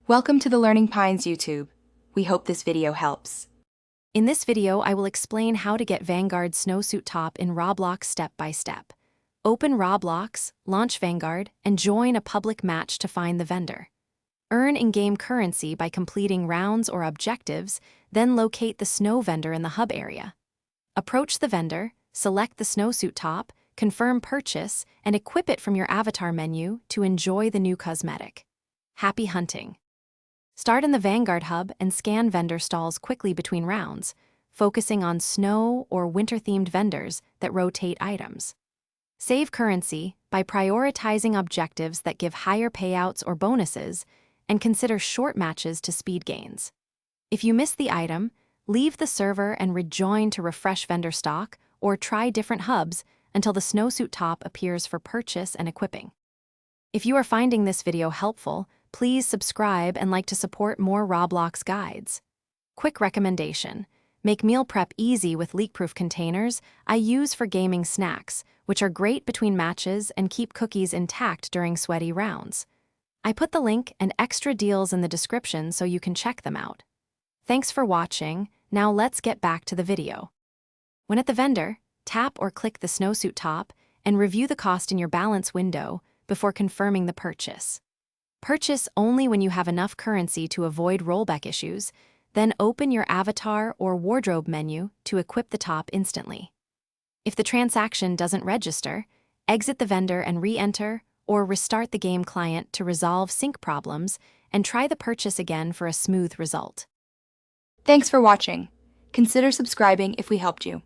Welcome to the Learning Pines YouTube. We hope this video helps. In this video, I will explain how to get Vanguard Snowsuit top in Roblox step by step. Open Roblox, launch Vanguard, and join a public match to find the vendor. Earn in-game currency by completing rounds or objectives, then locate the snow vendor in the hub area. Approach the vendor, select the snowsuit top, confirm purchase, and equip it from your avatar menu to enjoy the new cosmetic. Happy hunting! Start in the Vanguard hub and scan vendor stalls quickly between rounds, focusing on snow or winter-themed vendors that rotate items. Save currency by prioritizing objectives that give higher payouts or bonuses, and consider short matches to speed gains. If you miss the item, leave the server and rejoin to refresh vendor stock or try different hubs until the snowsuit top appears for purchase and equipping. If you are finding this video helpful, please subscribe and like to support more Roblox guides. Quick recommendation: make meal prep easy with leak-proof containers I use for gaming snacks, which are great between matches and keep cookies intact during sweaty rounds. I put the link and extra deals in the description so you can check them out. Thanks for watching. Now let's get back to the video. When at the vendor, tap or click the snowsuit top and review the cost in your balance window before confirming the purchase. Purchase only when you have enough currency to avoid rollback issues, then open your avatar or wardrobe menu to equip the top instantly. If the transaction doesn't register, exit the vendor and re-enter or restart the game client to resolve sync problems and try the purchase again for a smooth result. Thanks for watching. Consider subscribing if we helped you.